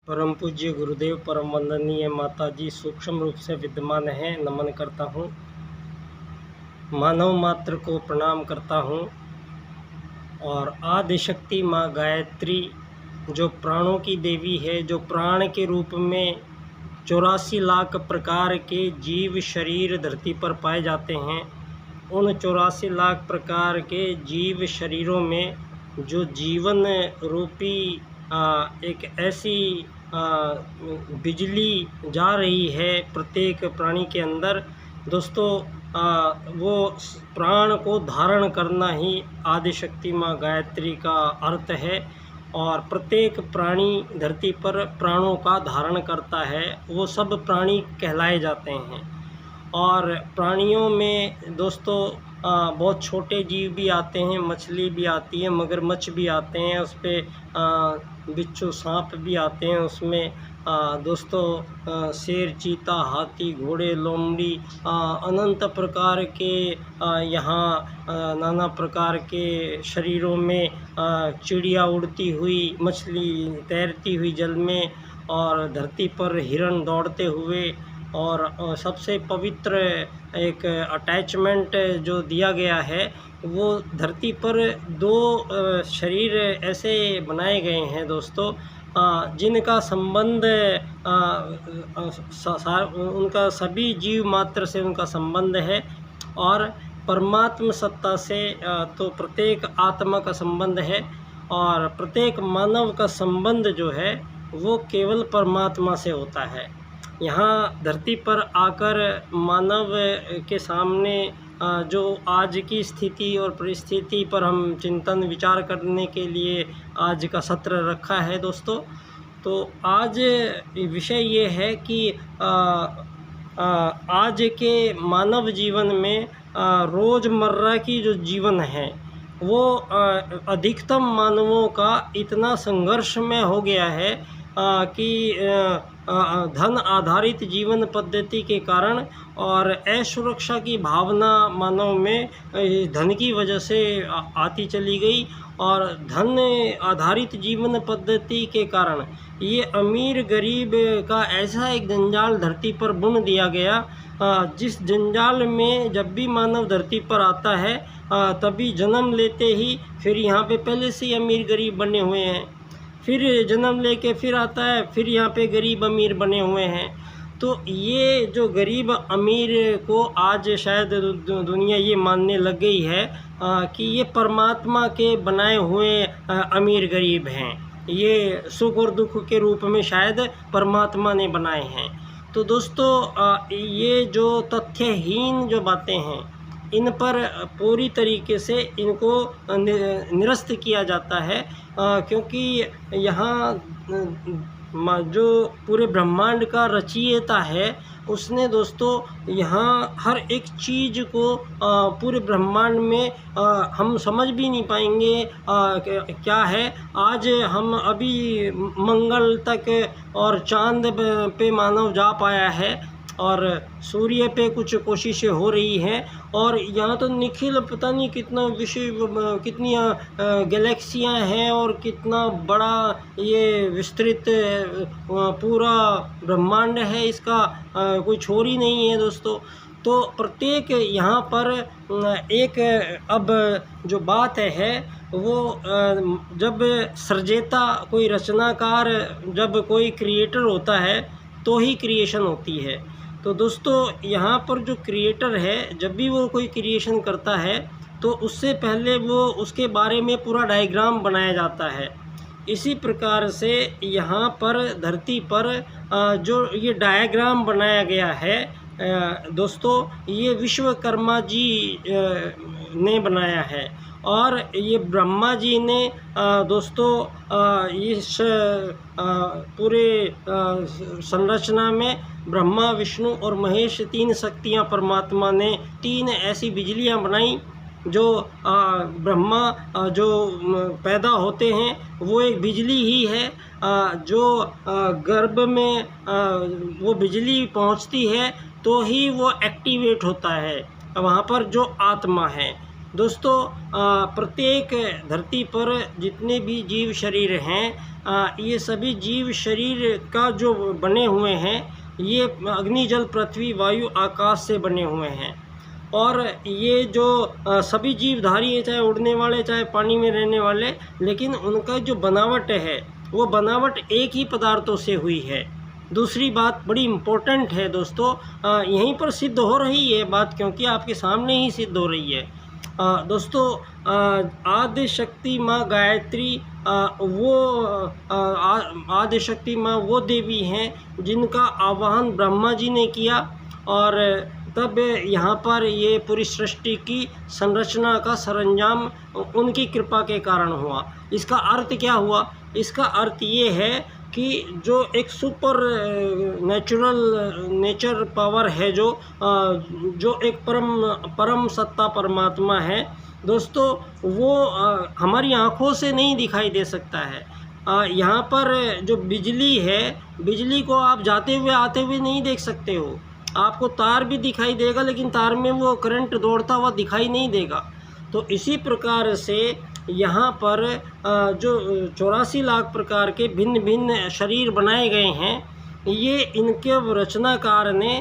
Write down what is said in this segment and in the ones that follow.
परम पूज्य गुरुदेव, परम वंदनीय माता जी सूक्ष्म रूप से विद्यमान हैं, नमन करता हूँ। मानव मात्र को प्रणाम करता हूँ। और आदिशक्ति माँ गायत्री जो प्राणों की देवी है, जो प्राण के रूप में 84 लाख प्रकार के जीव शरीर धरती पर पाए जाते हैं, उन 84 लाख प्रकार के जीव शरीरों में जो जीवन रूपी एक ऐसी बिजली जा रही है प्रत्येक प्राणी के अंदर दोस्तों, वो प्राण को धारण करना ही आदिशक्ति माँ गायत्री का अर्थ है। और प्रत्येक प्राणी धरती पर प्राणों का धारण करता है, वो सब प्राणी कहलाए जाते हैं। और प्राणियों में दोस्तों बहुत छोटे जीव भी आते हैं, मछली भी आती है, मगरमच्छ भी आते हैं, उस पर बिच्छू सांप भी आते हैं, उसमें दोस्तों शेर, चीता, हाथी, घोड़े, लोमड़ी, अनंत प्रकार के यहाँ नाना प्रकार के शरीरों में चिड़िया उड़ती हुई, मछली तैरती हुई जल में, और धरती पर हिरण दौड़ते हुए। और सबसे पवित्र एक अटैचमेंट जो दिया गया है, वो धरती पर दो शरीर ऐसे बनाए गए हैं दोस्तों, जिनका संबंध उनका सभी जीव मात्र से उनका संबंध है। और परमात्म सत्ता से तो प्रत्येक आत्मा का संबंध है, और प्रत्येक मानव का संबंध जो है वो केवल परमात्मा से होता है। यहाँ धरती पर आकर मानव के सामने जो आज की स्थिति और परिस्थिति पर हम चिंतन विचार करने के लिए आज का सत्र रखा है दोस्तों। तो आज विषय ये है कि आज के मानव जीवन में रोज़मर्रा की जो जीवन है वो अधिकतम मानवों का इतना संघर्षमय हो गया है कि धन आधारित जीवन पद्धति के कारण और असुरक्षा की भावना मानव में धन की वजह से आती चली गई। और धन आधारित जीवन पद्धति के कारण ये अमीर गरीब का ऐसा एक जंजाल धरती पर बुन दिया गया, जिस जंजाल में जब भी मानव धरती पर आता है तभी जन्म लेते ही फिर यहाँ पे पहले से ही अमीर गरीब बने हुए हैं, फिर जन्म लेके फिर आता है, फिर यहाँ पे गरीब अमीर बने हुए हैं। तो ये जो गरीब अमीर को आज शायद दुनिया ये मानने लग गई है कि ये परमात्मा के बनाए हुए अमीर गरीब हैं, ये सुख और दुख के रूप में शायद परमात्मा ने बनाए हैं। तो दोस्तों ये जो तथ्यहीन जो बातें हैं, इन पर पूरी तरीके से इनको निरस्त किया जाता है, क्योंकि यहाँ जो पूरे ब्रह्मांड का रचयिता है उसने दोस्तों यहाँ हर एक चीज़ को पूरे ब्रह्मांड में हम समझ भी नहीं पाएंगे क्या है। आज हम अभी मंगल तक और चांद पे मानव जा पाया है, और सूर्य पे कुछ कोशिशें हो रही हैं, और यहाँ तो निखिल पता नहीं कितना कितनी गैलेक्सियाँ हैं, और कितना बड़ा ये विस्तृत पूरा ब्रह्मांड है, इसका कोई छोर ही नहीं है दोस्तों। तो प्रत्येक यहाँ पर एक अब जो बात है वो जब सृजेता कोई रचनाकार, जब कोई क्रिएटर होता है तो ही क्रिएशन होती है। तो दोस्तों यहाँ पर जो क्रिएटर है, जब भी वो कोई क्रिएशन करता है तो उससे पहले वो उसके बारे में पूरा डायग्राम बनाया जाता है। इसी प्रकार से यहाँ पर धरती पर जो ये डायग्राम बनाया गया है दोस्तों, ये विश्वकर्मा जी ने बनाया है। और ये ब्रह्मा जी ने दोस्तों इस पूरे संरचना में ब्रह्मा, विष्णु और महेश तीन शक्तियाँ परमात्मा ने तीन ऐसी बिजलियाँ बनाई जो ब्रह्मा जो पैदा होते हैं वो एक बिजली ही है, जो गर्भ में वो बिजली पहुंचती है तो ही वो एक्टिवेट होता है वहाँ पर जो आत्मा है। दोस्तों प्रत्येक धरती पर जितने भी जीव शरीर हैं, ये सभी जीव शरीर का जो बने हुए हैं, ये अग्नि जल पृथ्वी वायु आकाश से बने हुए हैं। और ये जो सभी जीवधारी हैं, चाहे उड़ने वाले चाहे पानी में रहने वाले, लेकिन उनका जो बनावट है वो बनावट एक ही पदार्थों से हुई है। दूसरी बात बड़ी इम्पोर्टेंट है दोस्तों, यहीं पर सिद्ध हो रही है बात, क्योंकि आपके सामने ही सिद्ध हो रही है। दोस्तों आदि शक्ति माँ गायत्री, आदि शक्ति माँ वो देवी हैं जिनका आवाहन ब्रह्मा जी ने किया, और तब यहाँ पर ये पूरी सृष्टि की संरचना का सरंजाम उनकी कृपा के कारण हुआ। इसका अर्थ क्या हुआ? इसका अर्थ ये है कि जो एक सुपर नेचर पावर है, जो एक परम सत्ता परमात्मा है दोस्तों, वो हमारी आँखों से नहीं दिखाई दे सकता है। यहाँ पर जो बिजली है, बिजली को आप जाते हुए आते हुए नहीं देख सकते हो। आपको तार भी दिखाई देगा, लेकिन तार में वो करंट दौड़ता हुआ दिखाई नहीं देगा। तो इसी प्रकार से यहाँ पर जो 84 लाख प्रकार के भिन्न भिन्न शरीर बनाए गए हैं, ये इनके रचनाकार ने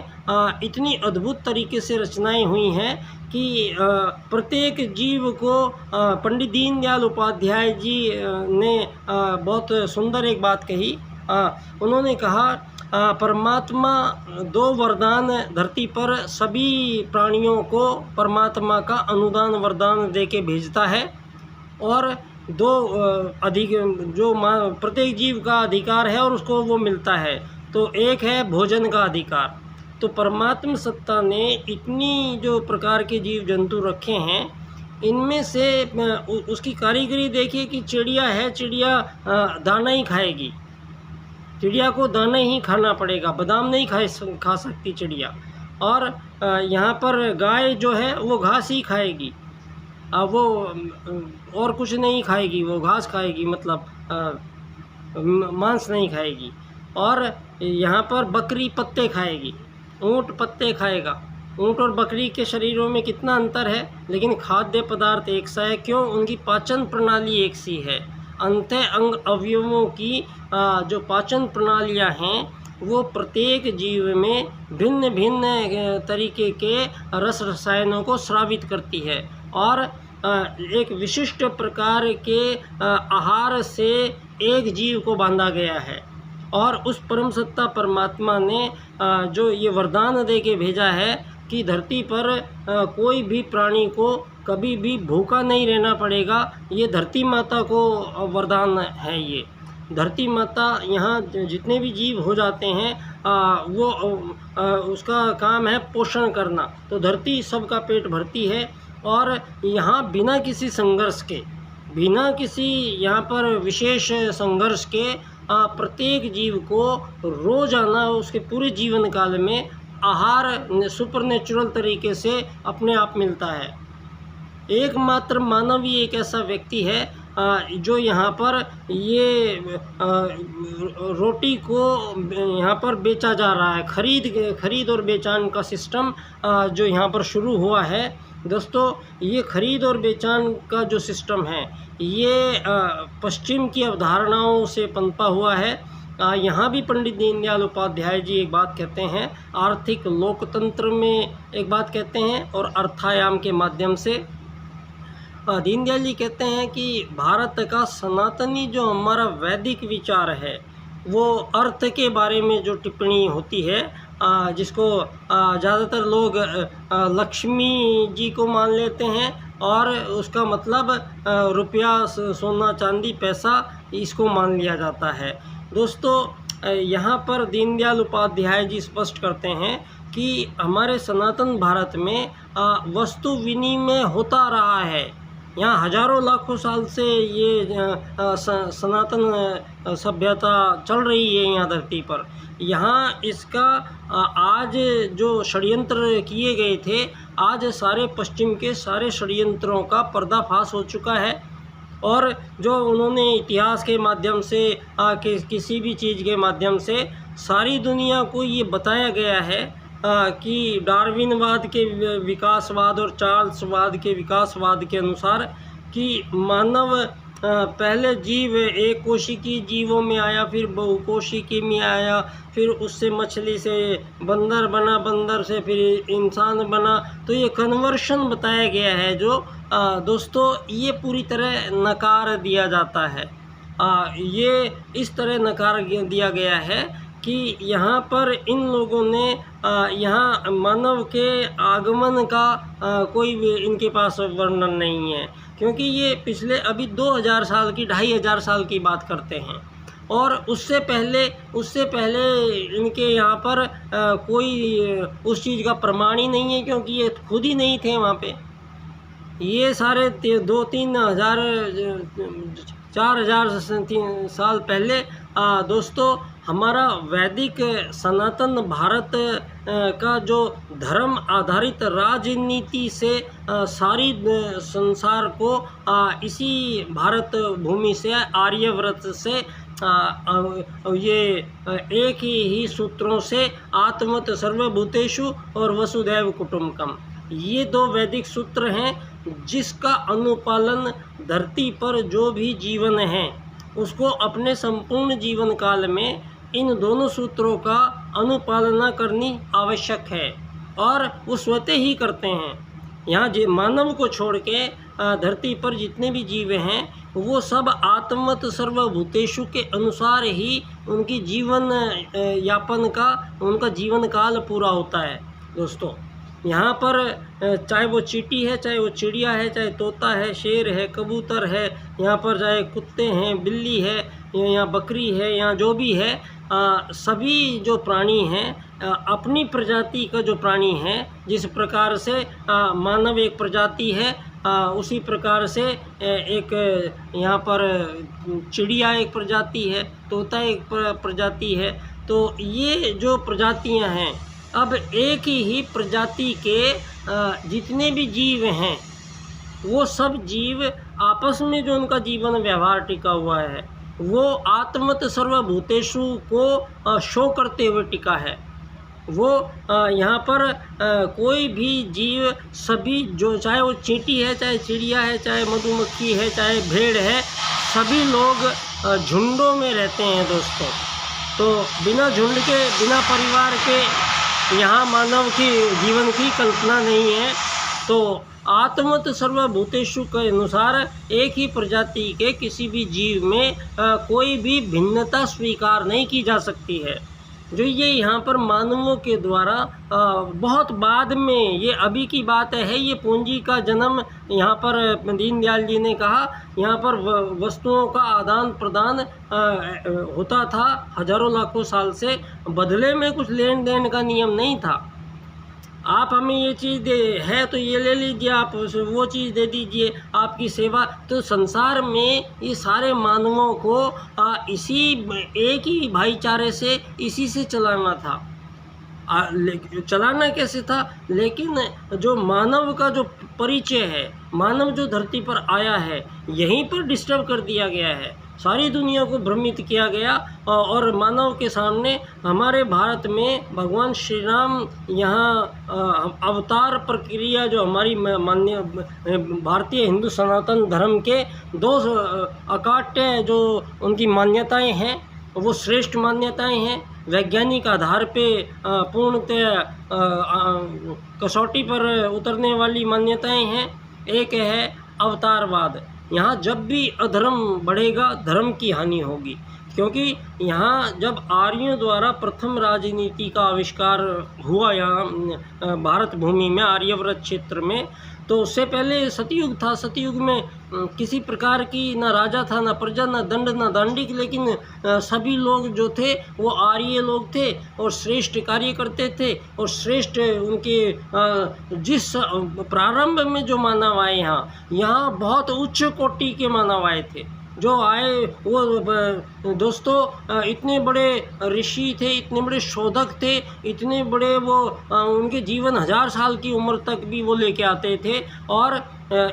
इतनी अद्भुत तरीके से रचनाएं हुई हैं कि प्रत्येक जीव को पंडित दीनदयाल उपाध्याय जी ने बहुत सुंदर एक बात कही। उन्होंने कहा, परमात्मा 2 वरदान धरती पर सभी प्राणियों को परमात्मा का अनुदान वरदान दे के भेजता है, और 2 अधिक जो प्रत्येक जीव का अधिकार है और उसको वो मिलता है। तो एक है भोजन का अधिकार। तो परमात्मा सत्ता ने इतनी जो प्रकार के जीव जंतु रखे हैं, इनमें से उसकी कारीगरी देखिए कि चिड़िया है, चिड़िया दाना ही खाएगी। चिड़िया को दाना ही खाना पड़ेगा, बादाम नहीं खा सकती चिड़िया। और यहाँ पर गाय जो है वो घास ही खाएगी, वो और कुछ नहीं खाएगी, वो घास खाएगी, मतलब मांस नहीं खाएगी। और यहाँ पर बकरी पत्ते खाएगी, ऊँट पत्ते खाएगा। ऊँट और बकरी के शरीरों में कितना अंतर है, लेकिन खाद्य पदार्थ एक सा है। क्यों? उनकी पाचन प्रणाली एक सी है। अंत अंग अवयवों की जो पाचन प्रणालियाँ हैं, वो प्रत्येक जीव में भिन्न भिन्न तरीके के रस रसायनों को स्रावित करती है, और एक विशिष्ट प्रकार के आहार से एक जीव को बांधा गया है। और उस परम सत्ता परमात्मा ने जो ये वरदान दे के भेजा है कि धरती पर कोई भी प्राणी को कभी भी भूखा नहीं रहना पड़ेगा। ये धरती माता को वरदान है। ये धरती माता, यहाँ जितने भी जीव हो जाते हैं वो उसका काम है पोषण करना। तो धरती सबका पेट भरती है, और यहाँ बिना किसी संघर्ष के, बिना किसी यहाँ पर विशेष संघर्ष के प्रत्येक जीव को रोज़ाना उसके पूरे जीवन काल में आहार सुपरनेचुरल तरीके से अपने आप मिलता है। एकमात्र मानव ही एक ऐसा व्यक्ति है जो यहाँ पर ये रोटी को यहाँ पर बेचा जा रहा है। खरीद और बेचान का सिस्टम जो यहाँ पर शुरू हुआ है दोस्तों, ये खरीद और बेचान का जो सिस्टम है, ये पश्चिम की अवधारणाओं से पनपा हुआ है। यहाँ भी पंडित दीनदयाल उपाध्याय जी एक बात कहते हैं, आर्थिक लोकतंत्र में एक बात कहते हैं, और अर्थायाम के माध्यम से दीनदयाल जी कहते हैं कि भारत का सनातनी जो हमारा वैदिक विचार है, वो अर्थ के बारे में जो टिप्पणी होती है, जिसको ज़्यादातर लोग लक्ष्मी जी को मान लेते हैं, और उसका मतलब रुपया, सोना चांदी, पैसा, इसको मान लिया जाता है। दोस्तों यहाँ पर दीनदयाल उपाध्याय जी स्पष्ट करते हैं कि हमारे सनातन भारत में वस्तु विनिमय होता रहा है। यहाँ हजारों लाखों साल से ये सनातन सभ्यता चल रही है यहाँ धरती पर। यहाँ इसका आज जो षड्यंत्र किए गए थे, आज सारे पश्चिम के सारे षड्यंत्रों का पर्दाफाश हो चुका है। और जो उन्होंने इतिहास के माध्यम से किसी भी चीज़ के माध्यम से सारी दुनिया को ये बताया गया है कि डार्विनवाद के विकासवाद और चार्ल्सवाद के विकासवाद के अनुसार कि मानव पहले जीव एक कोशिकीय जीवों में आया, फिर बहुकोशिकीय में आया, फिर उससे मछली से बंदर बना, बंदर से फिर इंसान बना। तो ये कन्वर्शन बताया गया है जो दोस्तों ये पूरी तरह नकार दिया जाता है। ये इस तरह नकार दिया गया है कि यहाँ पर इन लोगों ने यहाँ मानव के आगमन का कोई भी इनके पास वर्णन नहीं है, क्योंकि ये पिछले अभी 2000 साल की 2500 साल की बात करते हैं, और उससे पहले इनके यहाँ पर कोई उस चीज़ का प्रमाण ही नहीं है, क्योंकि ये खुद ही नहीं थे वहाँ पे। ये सारे 2-3 हज़ार 4000 साल पहले दोस्तों हमारा वैदिक सनातन भारत का जो धर्म आधारित राजनीति से सारी संसार को इसी भारत भूमि से आर्यव्रत से ये एक ही सूत्रों से आत्मत सर्वभूतेषु और वसुधैव कुटुम्बकम, ये 2 वैदिक सूत्र हैं जिसका अनुपालन धरती पर जो भी जीवन है उसको अपने संपूर्ण जीवन काल में इन दोनों सूत्रों का अनुपालना करनी आवश्यक है, और वो स्वतः ही करते हैं। यहाँ मानव को छोड़ के धरती पर जितने भी जीव हैं वो सब आत्मत सर्वभूतेषु के अनुसार ही उनकी जीवन यापन का उनका जीवन काल पूरा होता है दोस्तों। यहाँ पर चाहे वो चींटी है, चाहे वो चिड़िया है, चाहे तोता है, शेर है, कबूतर है, यहाँ पर चाहे कुत्ते हैं, बिल्ली है, यहाँ बकरी है, यहाँ जो भी है, सभी जो प्राणी हैं अपनी प्रजाति का जो प्राणी है, जिस प्रकार से मानव एक प्रजाति है उसी प्रकार से एक यहाँ पर चिड़िया एक प्रजाति है, तोता एक प्रजाति है। तो ये जो प्रजातियाँ हैं, अब एक ही प्रजाति के जितने भी जीव हैं वो सब जीव आपस में जो उनका जीवन व्यवहार टिका हुआ है वो आत्मत सर्वभूतेषु को शो करते हुए टिका है। वो यहाँ पर कोई भी जीव सभी जो चाहे वो चींटी है, चाहे चिड़िया है, चाहे मधुमक्खी है, चाहे भेड़ है, सभी लोग झुंडों में रहते हैं दोस्तों। तो बिना झुंड के, बिना परिवार के यहाँ मानव की जीवन की कल्पना नहीं है। तो आत्मत सर्वभूतेषु के अनुसार एक ही प्रजाति के किसी भी जीव में कोई भी भिन्नता स्वीकार नहीं की जा सकती है। जो ये यहाँ पर मानवों के द्वारा बहुत बाद में, ये अभी की बात है, ये पूंजी का जन्म यहाँ पर दीनदयाल जी ने कहा, यहाँ पर वस्तुओं का आदान प्रदान होता था हजारों लाखों साल से, बदले में कुछ लेन देन का नियम नहीं था। आप हमें ये चीज़ दे है तो ये ले लीजिए, आप वो चीज़ दे दीजिए, आपकी सेवा। तो संसार में ये सारे मानवों को इसी एक ही भाईचारे से, इसी से चलाना था। चलाना कैसे था? लेकिन जो मानव का जो परिचय है, मानव जो धरती पर आया है, यहीं पर डिस्टर्ब कर दिया गया है, सारी दुनिया को भ्रमित किया गया। और मानव के सामने हमारे भारत में भगवान श्री राम यहाँ अवतार प्रक्रिया जो हमारी मान्य भारतीय हिंदू सनातन धर्म के 2 अकाट्य जो उनकी मान्यताएं हैं वो श्रेष्ठ मान्यताएं हैं, वैज्ञानिक आधार पे पूर्णतः कसौटी पर उतरने वाली मान्यताएं हैं। एक है अवतारवाद, यहाँ जब भी अधर्म बढ़ेगा धर्म की हानि होगी, क्योंकि यहाँ जब आर्यों द्वारा प्रथम राजनीति का आविष्कार हुआ यहाँ भारत भूमि में, आर्यव्रत क्षेत्र में, तो उससे पहले सतयुग था। सतयुग में किसी प्रकार की ना राजा था, ना प्रजा, ना दंड, ना दांडिक, लेकिन सभी लोग जो थे वो आर्य लोग थे और श्रेष्ठ कार्य करते थे। और श्रेष्ठ उनके जिस प्रारंभ में जो मानव आए यहाँ बहुत उच्च कोटि के मानव आए थे। जो आए वो दोस्तों इतने बड़े ऋषि थे, इतने बड़े शोधक थे, इतने बड़े वो उनके जीवन 1000 साल की उम्र तक भी वो लेके आते थे और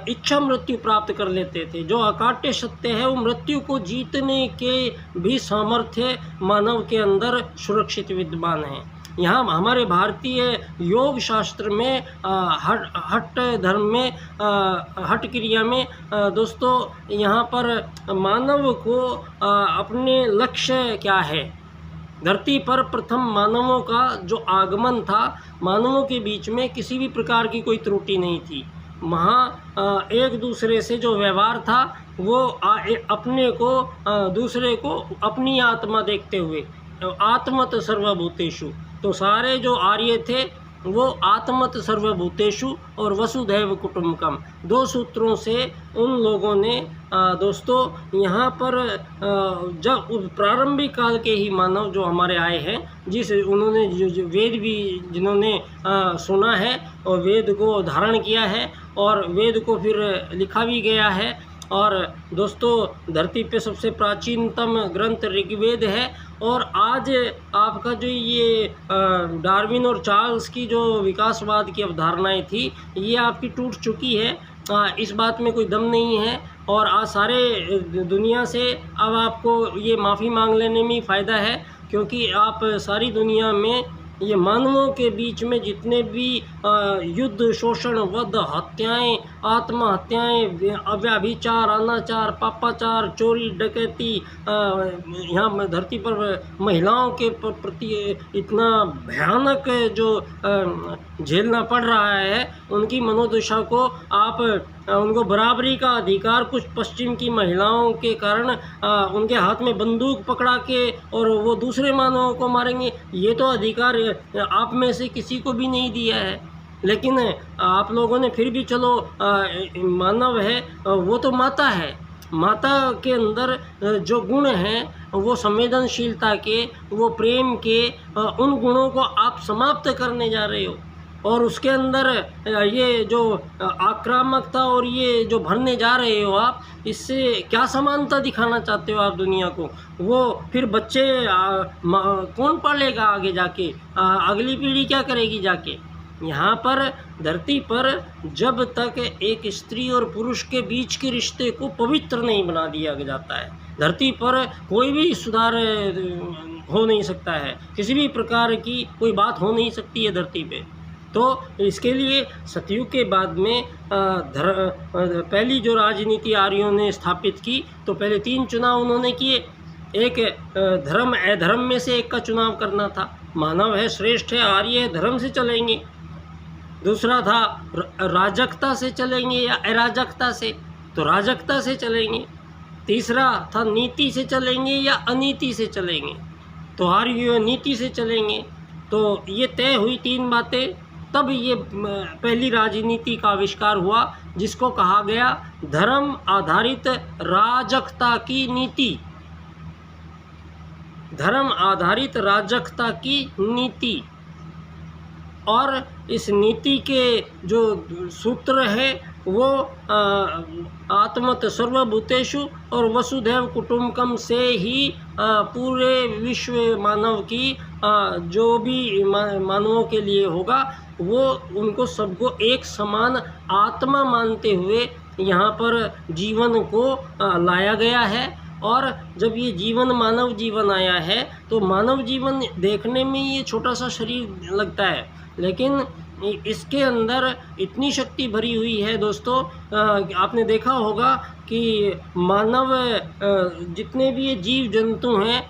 इच्छा मृत्यु प्राप्त कर लेते थे। जो अकाट्य सत्य है वो मृत्यु को जीतने के भी सामर्थ्य मानव के अंदर सुरक्षित विद्यमान है। यहाँ हमारे भारतीय योग शास्त्र में हठ धर्म में हठ क्रिया में दोस्तों यहाँ पर मानव को अपने लक्ष्य क्या है, धरती पर प्रथम मानवों का जो आगमन था, मानवों के बीच में किसी भी प्रकार की कोई त्रुटि नहीं थी। वहाँ एक दूसरे से जो व्यवहार था वो अपने को दूसरे को अपनी आत्मा देखते हुए, आत्मत सर्वभूतेषु, तो सारे जो आर्य थे वो आत्मत सर्वभूतेषु और वसुधैव कुटुम्बकम, दो सूत्रों से उन लोगों ने दोस्तों यहाँ पर जब प्रारंभिक काल के ही मानव जो हमारे आए हैं, जिस उन्होंने जो वेद भी जिन्होंने सुना है और वेद को धारण किया है और वेद को फिर लिखा भी गया है। और दोस्तों धरती पे सबसे प्राचीनतम ग्रंथ ऋग्वेद है। और आज आपका जो ये डार्विन और चार्ल्स की जो विकासवाद की अवधारणाएं थी, ये आपकी टूट चुकी है, इस बात में कोई दम नहीं है। और आज सारे दुनिया से अब आपको ये माफ़ी मांग लेने में फ़ायदा है, क्योंकि आप सारी दुनिया में ये मानवों के बीच में जितने भी युद्ध, शोषण, वध, हत्याएं, आत्महत्याएं, व्यभिचार, अनाचार, पापाचार, चोरी, डकैती, यहाँ धरती पर महिलाओं के प्रति इतना भयानक जो झेलना पड़ रहा है, उनकी मनोदशा को आप उनको बराबरी का अधिकार कुछ पश्चिम की महिलाओं के कारण उनके हाथ में बंदूक पकड़ा के और वो दूसरे मानवों को मारेंगे, ये तो अधिकार आप में से किसी को भी नहीं दिया है। लेकिन आप लोगों ने फिर भी चलो मानव है वो तो माता है, माता के अंदर जो गुण हैं वो संवेदनशीलता के, वो प्रेम के, उन गुणों को आप समाप्त करने जा रहे हो। और उसके अंदर ये जो आक्रामकता और ये जो भरने जा रहे हो आप, इससे क्या समानता दिखाना चाहते हो आप दुनिया को? वो फिर बच्चे कौन पालेगा आगे जाके? अगली पीढ़ी क्या करेगी जाके? यहाँ पर धरती पर जब तक एक स्त्री और पुरुष के बीच के रिश्ते को पवित्र नहीं बना दिया जाता है, धरती पर कोई भी सुधार हो नहीं सकता है, किसी भी प्रकार की कोई बात हो नहीं सकती है धरती पे। तो इसके लिए सतयुग के बाद में पहली जो राजनीति आर्यों ने स्थापित की, तो पहले 3 चुनाव उन्होंने किए। एक धर्म अधर्म में से एक का चुनाव करना था, मानव है, श्रेष्ठ है, आर्य है, धर्म से चलेंगे। दूसरा था राजकता से चलेंगे या अराजकता से, तो राजकता से चलेंगे। तीसरा था नीति से चलेंगे या अनीति से चलेंगे, तो आर्य नीति से चलेंगे। तो ये तय हुई 3 बातें, तब ये पहली राजनीति का आविष्कार हुआ, जिसको कहा गया धर्म आधारित राजकता की नीति। धर्म आधारित राजकता की नीति। और इस नीति के जो सूत्र है वो आत्मत सर्वभूतेषु और वसुधैव कुटुम्बकम से ही पूरे विश्व मानव की जो भी मानवों के लिए होगा, वो उनको सबको एक समान आत्मा मानते हुए यहाँ पर जीवन को लाया गया है। और जब ये जीवन मानव जीवन आया है, तो मानव जीवन देखने में ये छोटा सा शरीर लगता है, लेकिन इसके अंदर इतनी शक्ति भरी हुई है दोस्तों। आपने देखा होगा कि मानव जितने भी ये जीव जंतु हैं,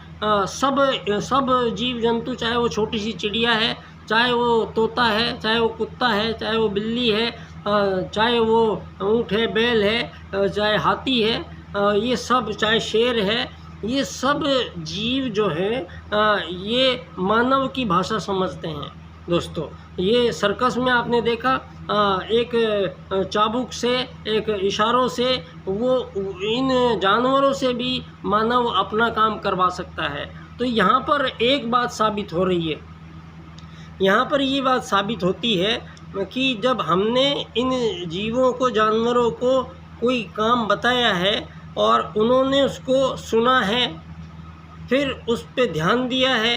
सब जीव जंतु, चाहे वो छोटी सी चिड़िया है, चाहे वो तोता है, चाहे वो कुत्ता है, चाहे वो बिल्ली है, चाहे वो ऊँट है, बैल है, चाहे हाथी है, ये सब, चाहे शेर है, ये सब जीव जो है ये मानव की भाषा समझते हैं दोस्तों। ये सर्कस में आपने देखा, एक चाबुक से, एक इशारों से वो इन जानवरों से भी मानव अपना काम करवा सकता है। तो यहाँ पर एक बात साबित हो रही है, यहाँ पर ये बात साबित होती है कि जब हमने इन जीवों को, जानवरों को कोई काम बताया है और उन्होंने उसको सुना है, फिर उस पर ध्यान दिया है,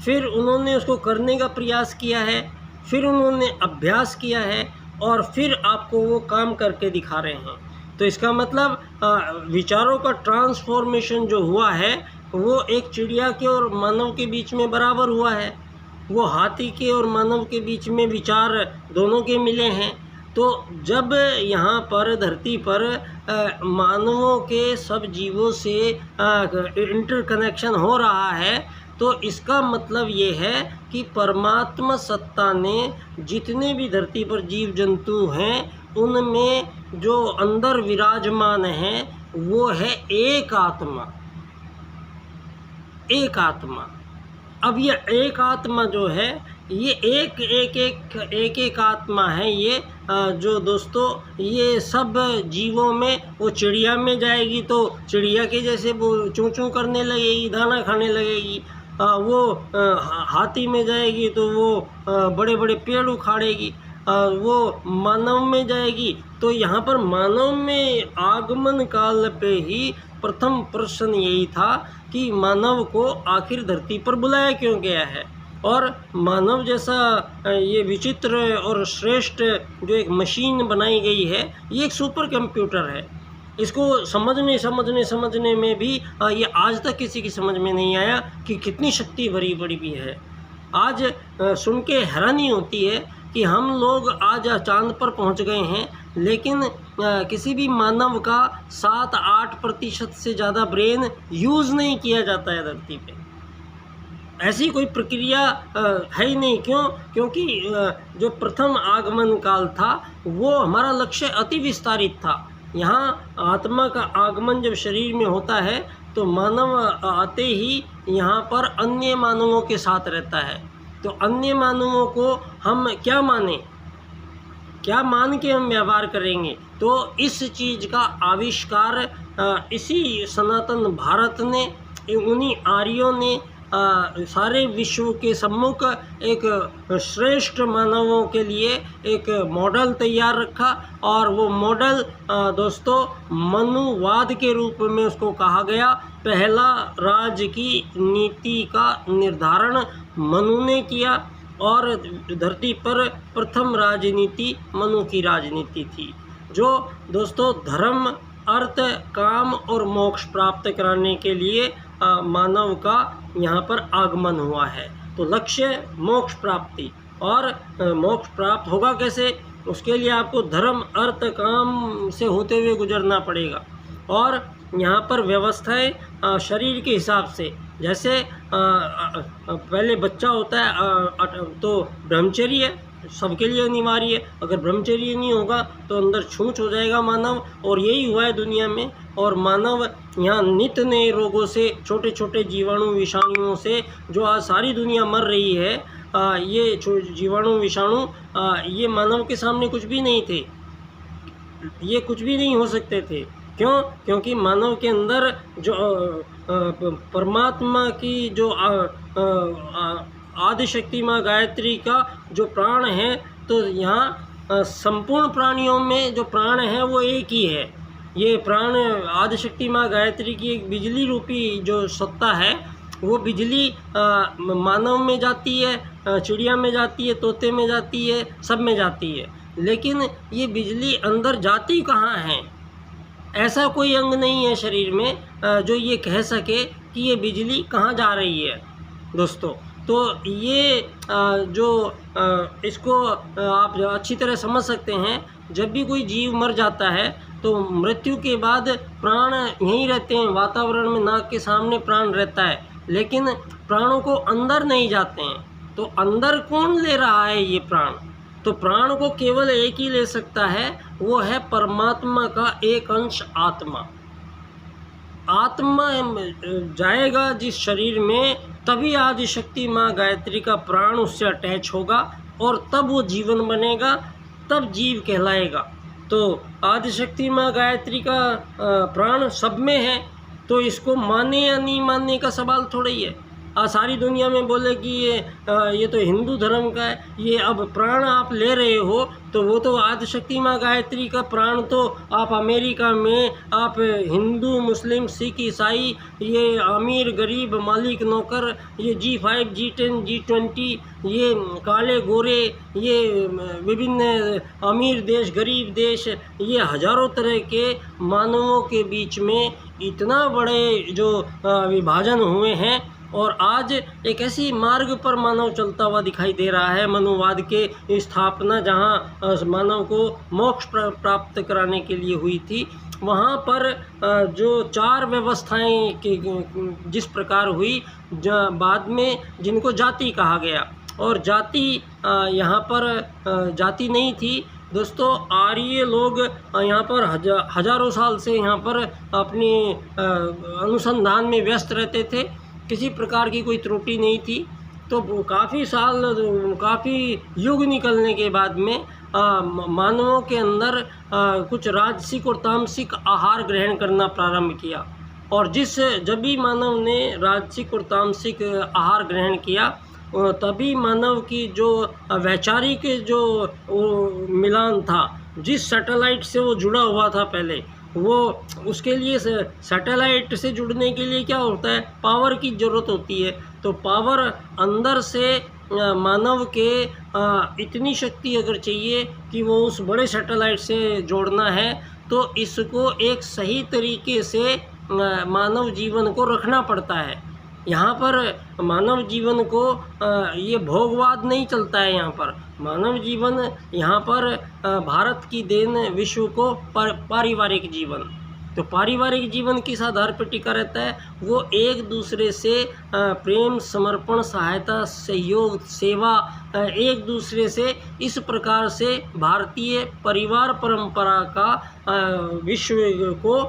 फिर उन्होंने उसको करने का प्रयास किया है, फिर उन्होंने अभ्यास किया है, और फिर आपको वो काम करके दिखा रहे हैं, तो इसका मतलब विचारों का ट्रांसफॉर्मेशन जो हुआ है वो एक चिड़िया के और मानव के बीच में बराबर हुआ है। वो हाथी के और मानव के बीच में विचार दोनों के मिले हैं। तो जब यहाँ पर धरती पर मानवों के सब जीवों से इंटरकनेक्शन हो रहा है, तो इसका मतलब ये है कि परमात्मा सत्ता ने जितने भी धरती पर जीव जंतु हैं उनमें जो अंदर विराजमान है वो है एक आत्मा। एक आत्मा। अब ये एक आत्मा जो है ये एक आत्मा है। ये जो दोस्तों ये सब जीवों में, वो चिड़िया में जाएगी तो चिड़िया के जैसे वो चूं चूं करने लगेगी, दाना खाने लगेगी। वो हाथी में जाएगी तो वो बड़े बड़े पेड़ उखाड़ेगी। वो मानव में जाएगी तो यहाँ पर मानव में आगमन काल पे ही प्रथम प्रश्न यही था कि मानव को आखिर धरती पर बुलाया क्यों गया है। और मानव जैसा ये विचित्र और श्रेष्ठ जो एक मशीन बनाई गई है, ये एक सुपर कंप्यूटर है। इसको समझने में भी ये आज तक किसी की समझ में नहीं आया कि कितनी शक्ति भरी बड़ी भी है। आज सुन के हैरानी होती है कि हम लोग आज चांद पर पहुंच गए हैं, लेकिन किसी भी मानव का 7-8% से ज़्यादा ब्रेन यूज़ नहीं किया जाता है धरती पे। ऐसी कोई प्रक्रिया है ही नहीं। क्यों? क्योंकि जो प्रथम आगमन काल था वो हमारा लक्ष्य अति विस्तारित था। यहाँ आत्मा का आगमन जब शरीर में होता है तो मानव आते ही यहाँ पर अन्य मानवों के साथ रहता है। तो अन्य मानवों को हम क्या माने, क्या मान के हम व्यवहार करेंगे? तो इस चीज़ का आविष्कार इसी सनातन भारत ने, उन्हीं आर्यों ने सारे विश्व के सम्मुख एक श्रेष्ठ मानवों के लिए एक मॉडल तैयार रखा। और वो मॉडल दोस्तों मनुवाद के रूप में उसको कहा गया। पहला राज्य की नीति का निर्धारण मनु ने किया और धरती पर प्रथम राजनीति मनु की राजनीति थी, जो दोस्तों धर्म, अर्थ, काम और मोक्ष प्राप्त कराने के लिए मानव का यहाँ पर आगमन हुआ है। तो लक्ष्य मोक्ष प्राप्ति, और मोक्ष प्राप्त होगा कैसे? उसके लिए आपको धर्म, अर्थ, काम से होते हुए गुजरना पड़ेगा। और यहाँ पर व्यवस्थाएं शरीर के हिसाब से, जैसे पहले बच्चा होता है तो ब्रह्मचर्य सबके लिए अनिवार्य है। अगर ब्रह्मचर्य नहीं होगा तो अंदर छूछ हो जाएगा मानव, और यही हुआ है दुनिया में। और मानव यहाँ नित्य नए रोगों से, छोटे छोटे जीवाणु विषाणुओं से जो आज सारी दुनिया मर रही है, ये जीवाणु विषाणु ये मानव के सामने कुछ भी नहीं थे, ये कुछ भी नहीं हो सकते थे। क्यों? क्योंकि मानव के अंदर जो परमात्मा की जो आदिशक्ति माँ गायत्री का जो प्राण है, तो यहाँ संपूर्ण प्राणियों में जो प्राण है वो एक ही है। ये प्राण आदिशक्ति माँ गायत्री की एक बिजली रूपी जो सत्ता है, वो बिजली मानव में जाती है, चिड़िया में जाती है, तोते में जाती है, सब में जाती है। लेकिन ये बिजली अंदर जाती कहाँ है? ऐसा कोई अंग नहीं है शरीर में जो ये कह सके कि ये बिजली कहाँ जा रही है दोस्तों। तो ये जो इसको आप अच्छी तरह समझ सकते हैं। जब भी कोई जीव मर जाता है तो मृत्यु के बाद प्राण यहीं रहते हैं, वातावरण में नाक के सामने प्राण रहता है, लेकिन प्राणों को अंदर नहीं जाते हैं। तो अंदर कौन ले रहा है ये प्राण? तो प्राण को केवल एक ही ले सकता है, वो है परमात्मा का एक अंश आत्मा। आत्मा जाएगा जिस शरीर में, तभी आदिशक्ति माँ गायत्री का प्राण उससे अटैच होगा और तब वो जीवन बनेगा, तब जीव कहलाएगा। तो आदिशक्ति माँ गायत्री का प्राण सब में है, तो इसको माने या नहीं मानने का सवाल थोड़ा ही है। सारी दुनिया में बोले कि ये तो हिंदू धर्म का है, ये अब प्राण आप ले रहे हो, तो वो तो आदिशक्ति माँ गायत्री का प्राण तो आप अमेरिका में, आप हिंदू, मुस्लिम, सिख, ईसाई, ये अमीर, गरीब, मालिक, नौकर, ये G5, G10, G20, ये काले गोरे, ये विभिन्न अमीर देश, गरीब देश, ये हजारों तरह के मानवों के बीच में इतना बड़े जो विभाजन हुए हैं और आज एक ऐसी मार्ग पर मानव चलता हुआ दिखाई दे रहा है, मनुवाद के स्थापना जहाँ मानव को मोक्ष प्राप्त कराने के लिए हुई थी, वहाँ पर जो 4 व्यवस्थाएं जिस प्रकार हुई, बाद में जिनको जाति कहा गया, और जाति यहाँ पर जाति नहीं थी दोस्तों। आर्य लोग यहाँ पर हजारों साल से यहाँ पर अपनी अनुसंधान में व्यस्त रहते थे, किसी प्रकार की कोई त्रुटि नहीं थी। तो काफ़ी साल, काफ़ी युग निकलने के बाद में मानवों के अंदर कुछ राजसिक और तामसिक आहार ग्रहण करना प्रारंभ किया, और जब भी मानव ने राजसिक और तामसिक आहार ग्रहण किया, तभी मानव की जो वैचारिक जो मिलान था, जिस सैटेलाइट से वो जुड़ा हुआ था पहले, वो उसके लिए सैटेलाइट से जुड़ने के लिए क्या होता है, पावर की ज़रूरत होती है। तो पावर अंदर से मानव के इतनी शक्ति अगर चाहिए कि वो उस बड़े सैटेलाइट से जोड़ना है, तो इसको एक सही तरीके से मानव जीवन को रखना पड़ता है। यहाँ पर मानव जीवन को ये भोगवाद नहीं चलता है। यहाँ पर मानव जीवन, यहाँ पर भारत की देन विश्व को पारिवारिक जीवन, तो पारिवारिक जीवन किस आधार पर टिका रहता है, वो एक दूसरे से प्रेम, समर्पण, सहायता, सहयोग, सेवा, एक दूसरे से इस प्रकार से भारतीय परिवार परंपरा का विश्व को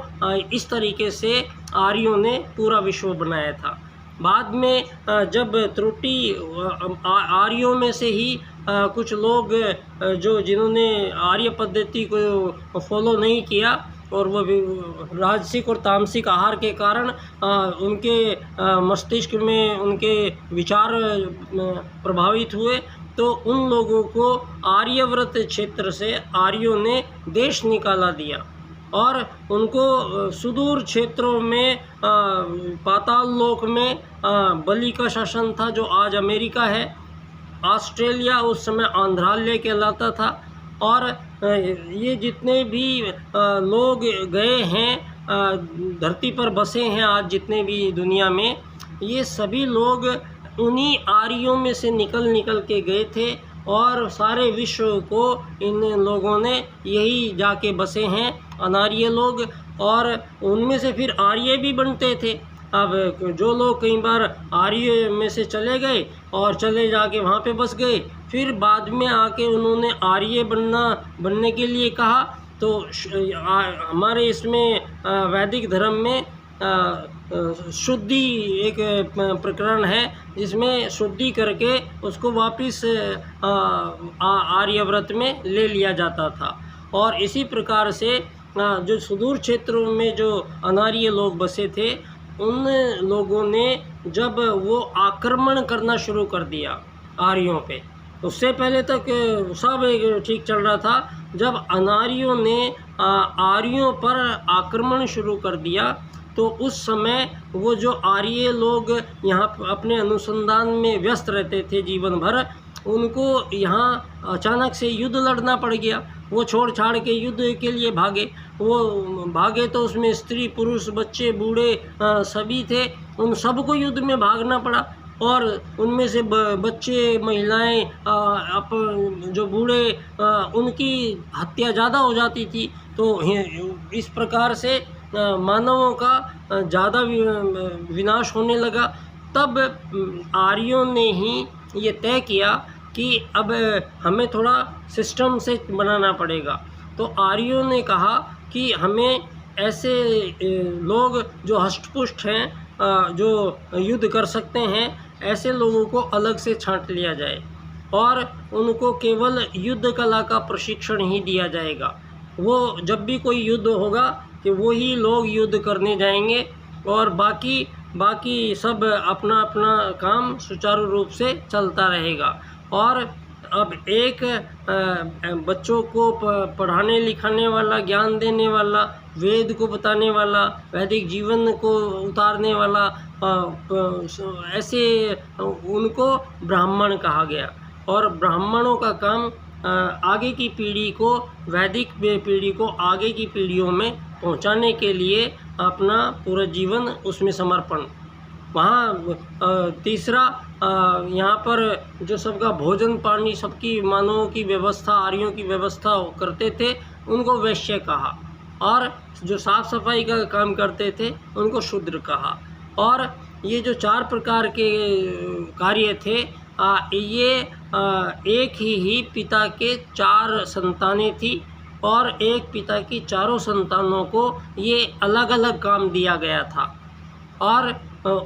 इस तरीके से आर्यों ने पूरा विश्व बनाया था। बाद में जब त्रुटि आर्यों में से ही कुछ लोग जिन्होंने आर्य पद्धति को फॉलो नहीं किया, और वो राजसिक और तामसिक आहार के कारण उनके मस्तिष्क में उनके विचार प्रभावित हुए, तो उन लोगों को आर्यव्रत क्षेत्र से आर्यों ने देश निकाला दिया, और उनको सुदूर क्षेत्रों में पाताल लोक में बलि का शासन था, जो आज अमेरिका है। ऑस्ट्रेलिया उस समय आंध्रालय कहलाता था। और ये जितने भी लोग गए हैं, धरती पर बसे हैं आज जितने भी दुनिया में, ये सभी लोग उन्हीं आर्यों में से निकल के गए थे, और सारे विश्व को इन लोगों ने यही जाके बसे हैं, अनार्य लोग। और उनमें से फिर आर्य भी बनते थे। अब जो लोग कई बार आर्य में से चले गए और चले जाके वहाँ पे बस गए, फिर बाद में आके उन्होंने आर्य बनने के लिए कहा, तो हमारे इसमें वैदिक धर्म में शुद्धि एक प्रकरण है, जिसमें शुद्धि करके उसको वापस आर्यव्रत में ले लिया जाता था। और इसी प्रकार से जो सुदूर क्षेत्रों में जो अनार्य लोग बसे थे, उन लोगों ने जब वो आक्रमण करना शुरू कर दिया आर्यों पे, उससे पहले तक सब ठीक चल रहा था। जब अनार्यों ने आर्यों पर आक्रमण शुरू कर दिया, तो उस समय वो जो आर्य लोग यहाँ अपने अनुसंधान में व्यस्त रहते थे जीवन भर, उनको यहाँ अचानक से युद्ध लड़ना पड़ गया। वो छोड़ छाड़ के युद्ध के लिए भागे तो उसमें स्त्री, पुरुष, बच्चे, बूढ़े सभी थे। उन सबको युद्ध में भागना पड़ा, और उनमें से बच्चे, महिलाएं, जो बूढ़े, उनकी हत्या ज़्यादा हो जाती थी। तो इस प्रकार से मानवों का ज़्यादा विनाश होने लगा। तब आर्यों ने ही ये तय किया कि अब हमें थोड़ा सिस्टम से बनाना पड़ेगा। तो आर्यों ने कहा कि हमें ऐसे लोग जो हष्टपुष्ट हैं, जो युद्ध कर सकते हैं, ऐसे लोगों को अलग से छांट लिया जाए, और उनको केवल युद्ध कला का प्रशिक्षण ही दिया जाएगा। वो जब भी कोई युद्ध होगा कि वही लोग युद्ध करने जाएंगे, और बाकी सब अपना अपना काम सुचारू रूप से चलता रहेगा। और अब एक बच्चों को पढ़ाने लिखाने वाला, ज्ञान देने वाला, वेद को बताने वाला, वैदिक जीवन को उतारने वाला, ऐसे उनको ब्राह्मण कहा गया। और ब्राह्मणों का काम आगे की पीढ़ी को, वैदिक पीढ़ी को आगे की पीढ़ियों में पहुंचाने के लिए अपना पूरा जीवन उसमें समर्पण वहाँ तीसरा यहाँ पर जो सबका भोजन पानी सबकी मानवों की व्यवस्था आर्यों की व्यवस्था करते थे उनको वैश्य कहा, और जो साफ़ सफाई का काम करते थे उनको शूद्र कहा। और ये जो 4 प्रकार के कार्य थे, ये एक ही पिता के 4 संतानें थी, और एक पिता की चारों संतानों को ये अलग अलग काम दिया गया था। और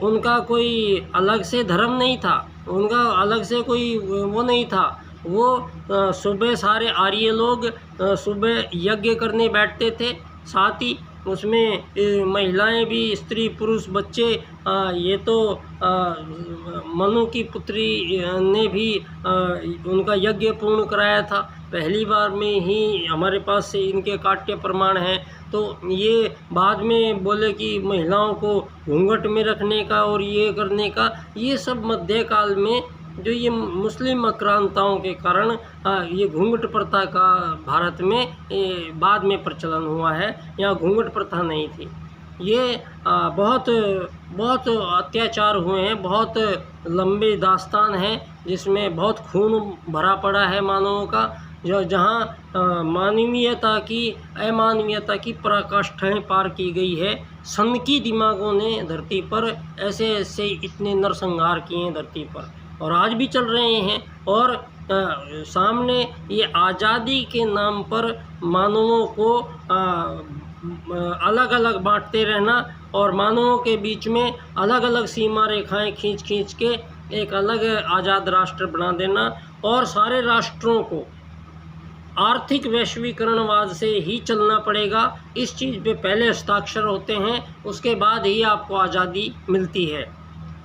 उनका कोई अलग से धर्म नहीं था, उनका अलग से कोई वो नहीं था। वो सुबह सारे आर्य लोग सुबह यज्ञ करने बैठते थे, साथ ही उसमें महिलाएं भी, स्त्री पुरुष बच्चे, ये तो मनु की पुत्री ने भी उनका यज्ञ पूर्ण कराया था। पहली बार में ही हमारे पास से इनके काट्य प्रमाण हैं। तो ये बाद में बोले कि महिलाओं को घूंघट में रखने का और ये करने का, ये सब मध्यकाल में जो ये मुस्लिम आक्रांताओं के कारण ये घूंघट प्रथा का भारत में बाद में प्रचलन हुआ है। यहाँ घूंघट प्रथा नहीं थी। ये बहुत बहुत अत्याचार हुए हैं, बहुत लंबे दास्तान हैं जिसमें बहुत खून भरा पड़ा है मानवों का, जो जहाँ मानवीयता की अमानवीयता की पराकाष्ठाएँ पार की गई है। सनकी दिमागों ने धरती पर ऐसे ऐसे इतने नरसंहार किए हैं धरती पर, और आज भी चल रहे हैं। और सामने ये आज़ादी के नाम पर मानवों को अलग अलग बांटते रहना, और मानवों के बीच में अलग अलग सीमा रेखाएं खींच खींच के एक अलग आज़ाद राष्ट्र बना देना, और सारे राष्ट्रों को आर्थिक वैश्वीकरणवाद से ही चलना पड़ेगा। इस चीज़ पे पहले हस्ताक्षर होते हैं, उसके बाद ही आपको आज़ादी मिलती है।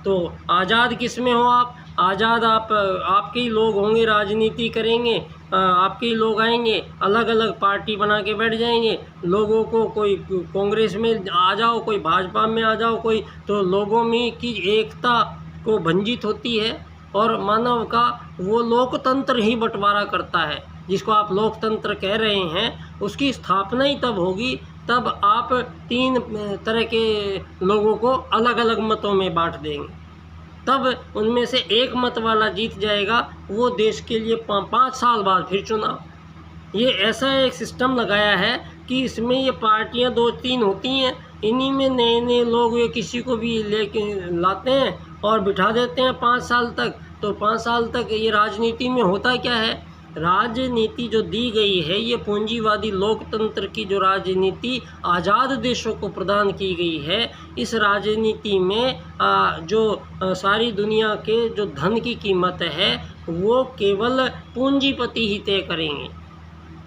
तो आज़ाद किस में हो आप? आज़ाद आपके ही लोग होंगे, राजनीति करेंगे, आपके ही लोग आएंगे, अलग अलग पार्टी बना के बैठ जाएंगे। लोगों को कोई कांग्रेस में आ जाओ, कोई भाजपा में आ जाओ, कोई तो लोगों में की एकता को भंजित होती है, और मानव का वो लोकतंत्र ही बंटवारा करता है। जिसको आप लोकतंत्र कह रहे हैं, उसकी स्थापना ही तब होगी तब आप 3 तरह के लोगों को अलग अलग मतों में बांट देंगे, तब उनमें से एक मत वाला जीत जाएगा। वो देश के लिए 5 साल बाद फिर चुनाव। ये ऐसा एक सिस्टम लगाया है कि इसमें ये पार्टियां 2-3 होती हैं, इन्हीं में नए नए लोग ये किसी को भी लेके लाते हैं और बिठा देते हैं 5 साल तक। तो 5 साल तक ये राजनीति में होता क्या है? राजनीति जो दी गई है, ये पूंजीवादी लोकतंत्र की जो राजनीति आज़ाद देशों को प्रदान की गई है, इस राजनीति में जो सारी दुनिया के जो धन की कीमत है वो केवल पूंजीपति ही तय करेंगे।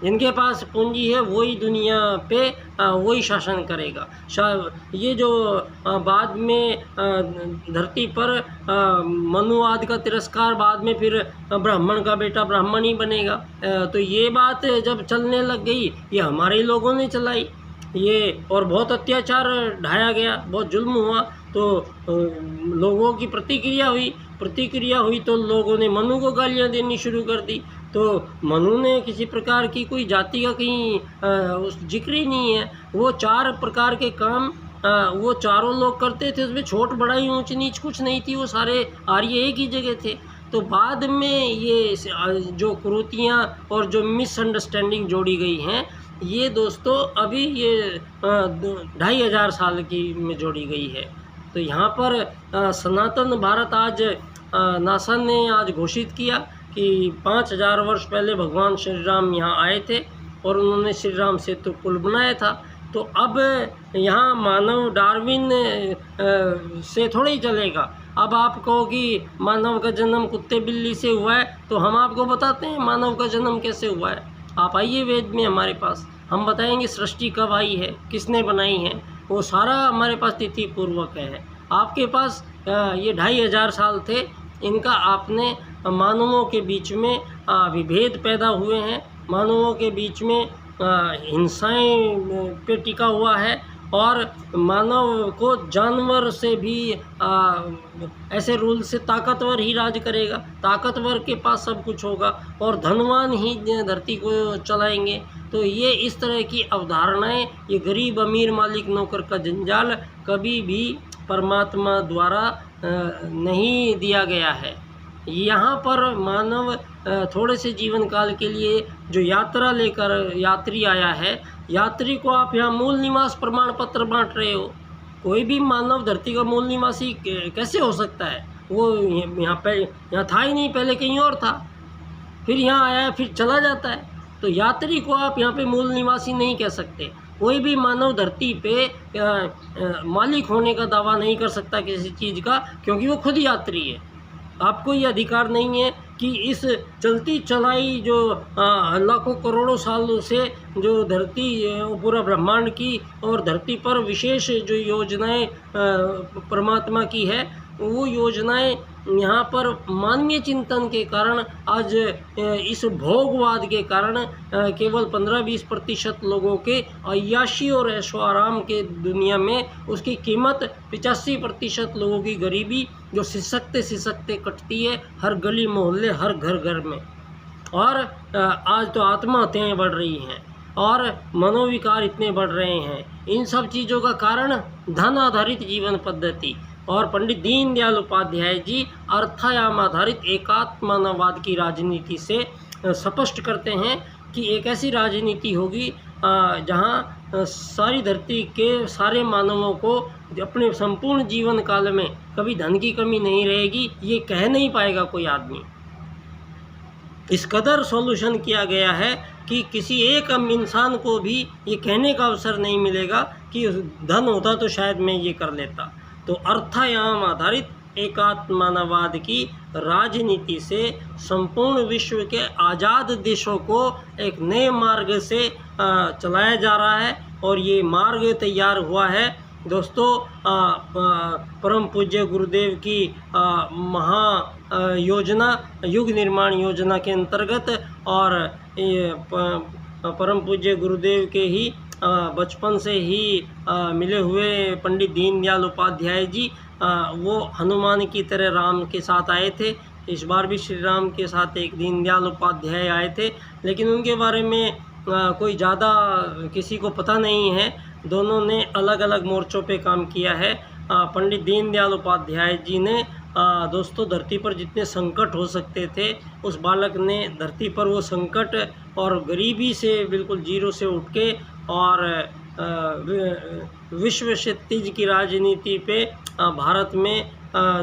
जिनके पास पूंजी है वही दुनिया पे वही शासन करेगा। ये जो बाद में धरती पर मनुवाद का तिरस्कार, बाद में फिर ब्राह्मण का बेटा ब्राह्मण ही बनेगा, तो ये बात जब चलने लग गई, ये हमारे ही लोगों ने चलाई ये, और बहुत अत्याचार ढाया गया, बहुत जुल्म हुआ। तो लोगों की प्रतिक्रिया हुई तो लोगों ने मनु को गालियाँ देनी शुरू कर दी। तो मनु ने किसी प्रकार की कोई जाति का कहीं उस जिक्र ही नहीं है। वो 4 प्रकार के काम वो चारों लोग करते थे, उसमें छोट बड़ाई ऊंच नीच कुछ नहीं थी, वो सारे आर्य एक ही जगह थे। तो बाद में ये जो कुरीतियाँ और जो मिसअंडरस्टैंडिंग जोड़ी गई हैं, ये दोस्तों अभी ये 2500 साल की में जोड़ी गई है। तो यहाँ पर सनातन भारत आज नासा ने आज घोषित किया कि 5000 वर्ष पहले भगवान श्री राम यहाँ आए थे और उन्होंने श्री राम सेतु पुल बनाया था। तो अब यहाँ मानव डार्विन से थोड़ा ही चलेगा। अब आप कहो कि मानव का जन्म कुत्ते बिल्ली से हुआ है, तो हम आपको बताते हैं मानव का जन्म कैसे हुआ है। आप आइए वेद में हमारे पास, हम बताएंगे सृष्टि कब आई है, किसने बनाई है, वो सारा हमारे पास तिथि पूर्वक है। आपके पास ये 2500 साल थे, इनका आपने मानवों के बीच में विभेद पैदा हुए हैं, मानवों के बीच में हिंसाएं पे टिका हुआ है, और मानव को जानवर से भी ऐसे रूल से ताकतवर ही राज करेगा, ताकतवर के पास सब कुछ होगा और धनवान ही धरती को चलाएंगे। तो ये इस तरह की अवधारणाएं, ये गरीब अमीर मालिक नौकर का जंजाल कभी भी परमात्मा द्वारा नहीं दिया गया है। यहाँ पर मानव थोड़े से जीवन काल के लिए जो यात्रा लेकर यात्री आया है, यात्री को आप यहाँ मूल निवास प्रमाण पत्र बांट रहे हो। कोई भी मानव धरती का मूल निवासी कैसे हो सकता है? वो यहाँ था ही नहीं, पहले कहीं और था, फिर यहाँ आया है, फिर चला जाता है। तो यात्री को आप यहाँ पे मूल निवासी नहीं कह सकते। कोई भी मानव धरती पे मालिक होने का दावा नहीं कर सकता किसी चीज़ का, क्योंकि वो खुद यात्री है। आपको ये अधिकार नहीं है कि इस चलती चलाई जो लाखों करोड़ों सालों से जो धरती पूरा ब्रह्मांड की और धरती पर विशेष जो योजनाएं परमात्मा की है, वो योजनाएं यहाँ पर मानवीय चिंतन के कारण आज इस भोगवाद के कारण केवल 15-20% लोगों के अय्याशी और ऐशो आराम के दुनिया में उसकी कीमत 85% लोगों की गरीबी जो सिसकते कटती है हर गली मोहल्ले, हर घर घर में। और आज तो आत्महत्याएँ बढ़ रही हैं और मनोविकार इतने बढ़ रहे हैं। इन सब चीज़ों का कारण धन आधारित जीवन पद्धति। और पंडित दीनदयाल उपाध्याय जी अर्थायाम आधारित एकात्मवाद की राजनीति से स्पष्ट करते हैं कि एक ऐसी राजनीति होगी जहां सारी धरती के सारे मानवों को अपने संपूर्ण जीवन काल में कभी धन की कमी नहीं रहेगी। ये कह नहीं पाएगा कोई आदमी। इस कदर सॉल्यूशन किया गया है कि किसी एक इंसान को भी ये कहने का अवसर नहीं मिलेगा कि धन होता तो शायद मैं ये कर लेता। तो अर्थायाम आधारित एकात्मवाद की राजनीति से संपूर्ण विश्व के आज़ाद देशों को एक नए मार्ग से चलाया जा रहा है। और ये मार्ग तैयार हुआ है दोस्तों परम पूज्य गुरुदेव की महा योजना, युग निर्माण योजना के अंतर्गत। और ये परम पूज्य गुरुदेव के ही बचपन से ही मिले हुए पंडित दीनदयाल उपाध्याय जी वो हनुमान की तरह राम के साथ आए थे। इस बार भी श्री राम के साथ एक दीनदयाल उपाध्याय आए थे, लेकिन उनके बारे में कोई ज़्यादा किसी को पता नहीं है। दोनों ने अलग अलग मोर्चों पे काम किया है। पंडित दीनदयाल उपाध्याय जी ने दोस्तों धरती पर जितने संकट हो सकते थे, उस बालक ने धरती पर वो संकट और गरीबी से बिल्कुल जीरो से उठ के और विश्व क्षितिज की राजनीति पे भारत में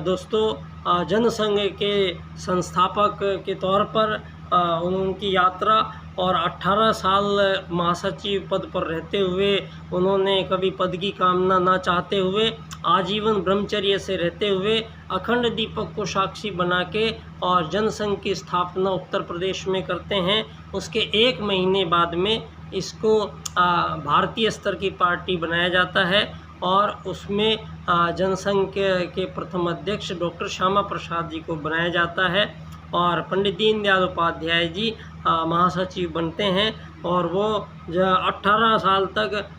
दोस्तों जनसंघ के संस्थापक के तौर पर उनकी यात्रा। और 18 साल महासचिव पद पर रहते हुए उन्होंने कभी पद की कामना ना चाहते हुए आजीवन ब्रह्मचर्य से रहते हुए अखंड दीपक को साक्षी बना के और जनसंघ की स्थापना उत्तर प्रदेश में करते हैं। उसके 1 महीने बाद में इसको भारतीय स्तर की पार्टी बनाया जाता है और उसमें जनसंघ के प्रथम अध्यक्ष डॉक्टर श्यामा प्रसाद जी को बनाया जाता है और पंडित दीनदयाल उपाध्याय जी महासचिव बनते हैं। और वो 18 साल तक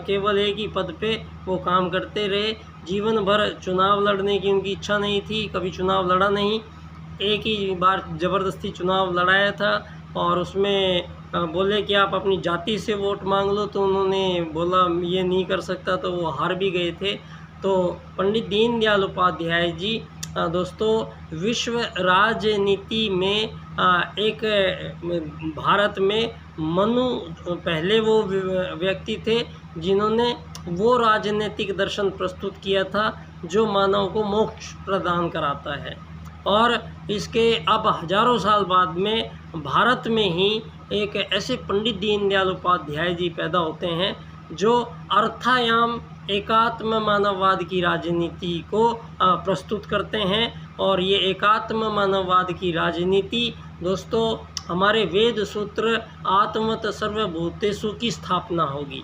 केवल एक ही पद पे वो काम करते रहे। जीवन भर चुनाव लड़ने की उनकी इच्छा नहीं थी, कभी चुनाव लड़ा नहीं। एक ही बार ज़बरदस्ती चुनाव लड़ाया था और उसमें बोले कि आप अपनी जाति से वोट मांग लो, तो उन्होंने बोला ये नहीं कर सकता, तो वो हार भी गए थे। तो पंडित दीनदयाल उपाध्याय जी दोस्तों विश्व राजनीति में एक भारत में मनु पहले वो व्यक्ति थे जिन्होंने वो राजनीतिक दर्शन प्रस्तुत किया था जो मानव को मोक्ष प्रदान कराता है। और इसके अब हजारों साल बाद में भारत में ही एक ऐसे पंडित दीनदयाल उपाध्याय जी पैदा होते हैं जो अर्थायाम एकात्म मानववाद की राजनीति को प्रस्तुत करते हैं। और ये एकात्म मानववाद की राजनीति दोस्तों हमारे वेद सूत्र आत्मत सर्वभूतेषु की स्थापना होगी।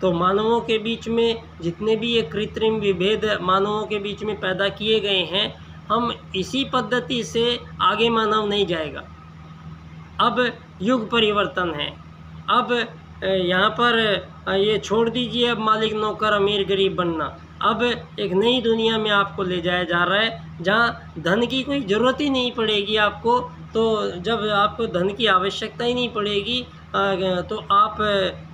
तो मानवों के बीच में जितने भी ये कृत्रिम विभेद मानवों के बीच में पैदा किए गए हैं, हम इसी पद्धति से आगे मानव नहीं जाएगा। अब युग परिवर्तन है। अब यहाँ पर ये छोड़ दीजिए अब मालिक नौकर अमीर गरीब बनना। अब एक नई दुनिया में आपको ले जाया जा रहा है जहाँ धन की कोई ज़रूरत ही नहीं पड़ेगी आपको। तो जब आपको धन की आवश्यकता ही नहीं पड़ेगी तो आप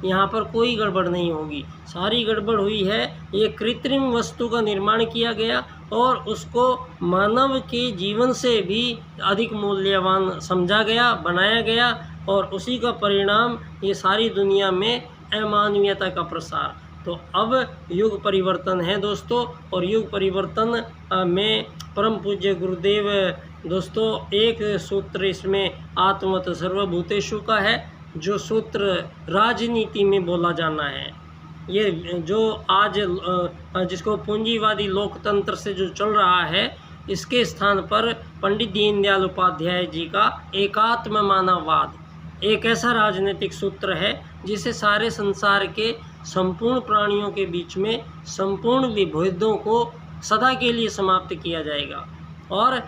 यहाँ पर कोई गड़बड़ नहीं होगी। सारी गड़बड़ हुई है, ये कृत्रिम वस्तु का निर्माण किया गया और उसको मानव के जीवन से भी अधिक मूल्यवान समझा गया, बनाया गया, और उसी का परिणाम ये सारी दुनिया में अमानवीयता का प्रसार। तो अब युग परिवर्तन है दोस्तों, और युग परिवर्तन में परम पूज्य गुरुदेव दोस्तों एक सूत्र इसमें आत्मत सर्वभूतेषु का है, जो सूत्र राजनीति में बोला जाना है। ये जो आज जिसको पूंजीवादी लोकतंत्र से जो चल रहा है, इसके स्थान पर पंडित दीनदयाल उपाध्याय जी का एकात्म मानववाद एक ऐसा राजनीतिक सूत्र है जिसे सारे संसार के संपूर्ण प्राणियों के बीच में संपूर्ण विभेदों को सदा के लिए समाप्त किया जाएगा, और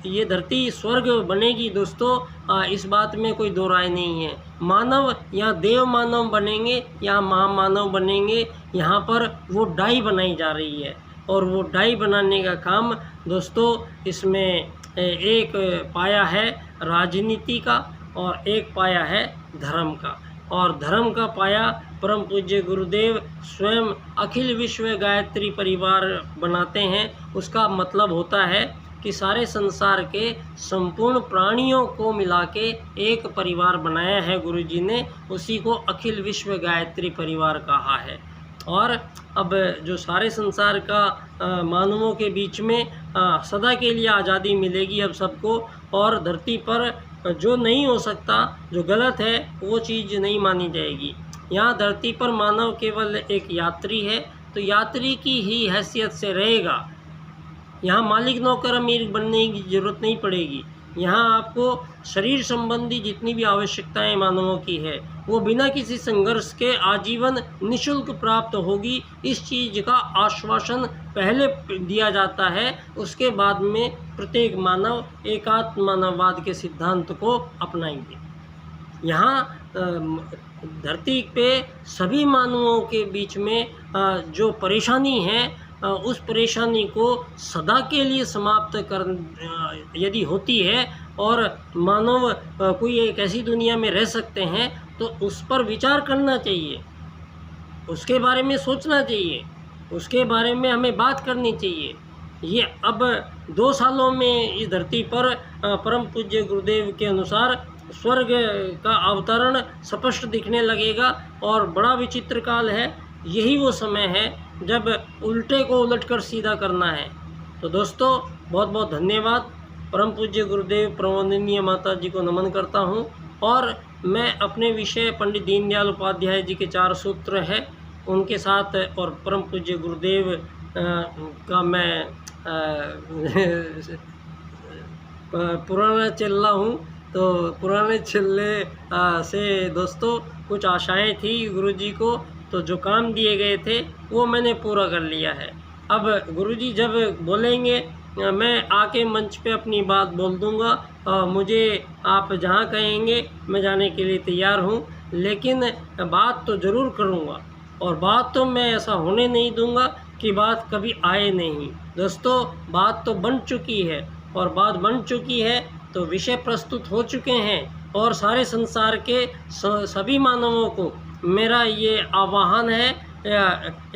ये धरती स्वर्ग बनेगी दोस्तों। इस बात में कोई दो राय नहीं है। मानव या देव मानव बनेंगे या महामानव बनेंगे, यहाँ पर वो डाई बनाई जा रही है, और वो डाई बनाने का काम दोस्तों इसमें एक पाया है राजनीति का और एक पाया है धर्म का। और धर्म का पाया परम पूज्य गुरुदेव स्वयं अखिल विश्व गायत्री परिवार बनाते हैं। उसका मतलब होता है कि सारे संसार के संपूर्ण प्राणियों को मिला के एक परिवार बनाया है गुरुजी ने, उसी को अखिल विश्व गायत्री परिवार कहा है। और अब जो सारे संसार का मानवों के बीच में सदा के लिए आज़ादी मिलेगी अब सबको, और धरती पर जो नहीं हो सकता, जो गलत है, वो चीज़ नहीं मानी जाएगी। यहाँ धरती पर मानव केवल एक यात्री है, तो यात्री की ही हैसियत से रहेगा। यहाँ मालिक नौकर अमीर बनने की ज़रूरत नहीं पड़ेगी। यहाँ आपको शरीर संबंधी जितनी भी आवश्यकताएं मानवों की है, वो बिना किसी संघर्ष के आजीवन निःशुल्क प्राप्त होगी। इस चीज़ का आश्वासन पहले दिया जाता है, उसके बाद में प्रत्येक मानव एकात्म मानववाद के सिद्धांत को अपनाएंगे। यहाँ धरती पे सभी मानवों के बीच में जो परेशानी है, उस परेशानी को सदा के लिए समाप्त कर यदि होती है और मानव कोई एक ऐसी दुनिया में रह सकते हैं, तो उस पर विचार करना चाहिए, उसके बारे में सोचना चाहिए, उसके बारे में हमें बात करनी चाहिए। ये अब 2 सालों में इस धरती पर परम पूज्य गुरुदेव के अनुसार स्वर्ग का अवतरण स्पष्ट दिखने लगेगा, और बड़ा विचित्र काल है। यही वो समय है जब उल्टे को उलटकर सीधा करना है। तो दोस्तों बहुत बहुत धन्यवाद। परम पूज्य गुरुदेव प्रवंदनीय माता जी को नमन करता हूँ, और मैं अपने विषय पंडित दीनदयाल उपाध्याय जी के 4 सूत्र हैं उनके साथ, और परम पूज्य गुरुदेव का मैं पुराना चेला हूँ। तो पुराने चेले से दोस्तों कुछ आशाएं थी गुरुजी को, तो जो काम दिए गए थे वो मैंने पूरा कर लिया है। अब गुरुजी जब बोलेंगे मैं आके मंच पे अपनी बात बोल दूंगा। मुझे आप जहाँ कहेंगे मैं जाने के लिए तैयार हूँ, लेकिन बात तो ज़रूर करूँगा, और बात तो मैं ऐसा होने नहीं दूंगा कि बात कभी आए नहीं। दोस्तों बात तो बन चुकी है, और बात बन चुकी है तो विषय प्रस्तुत हो चुके हैं, और सारे संसार के सभी मानवों को मेरा ये आह्वान है,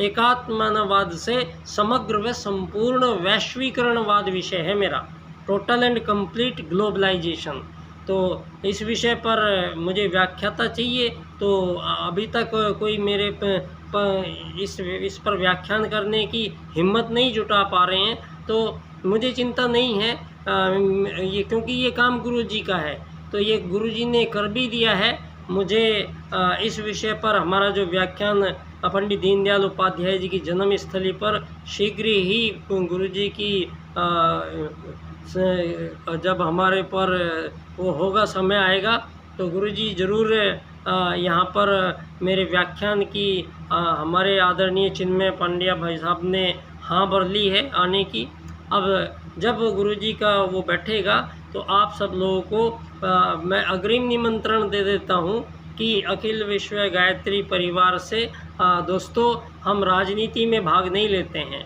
एकात्म मानववाद से समग्र व संपूर्ण वैश्वीकरणवाद विषय है मेरा, टोटल एंड कंप्लीट ग्लोबलाइजेशन। तो इस विषय पर मुझे व्याख्याता चाहिए, तो अभी तक कोई मेरे इस पर व्याख्यान करने की हिम्मत नहीं जुटा पा रहे हैं, तो मुझे चिंता नहीं है, ये क्योंकि ये काम गुरुजी का है, तो ये गुरुजी ने कर भी दिया है। मुझे इस विषय पर हमारा जो व्याख्यान पंडित दीनदयाल उपाध्याय जी की जन्मस्थली पर शीघ्र ही गुरुजी की जब हमारे पर वो होगा, समय आएगा, तो गुरुजी ज़रूर यहाँ पर मेरे व्याख्यान की हमारे आदरणीय चिन्मय पांड्या भाई साहब ने हाँ भर ली है आने की। अब जब गुरुजी का वो बैठेगा तो आप सब लोगों को मैं अग्रिम निमंत्रण दे देता हूँ कि अखिल विश्व गायत्री परिवार से दोस्तों हम राजनीति में भाग नहीं लेते हैं।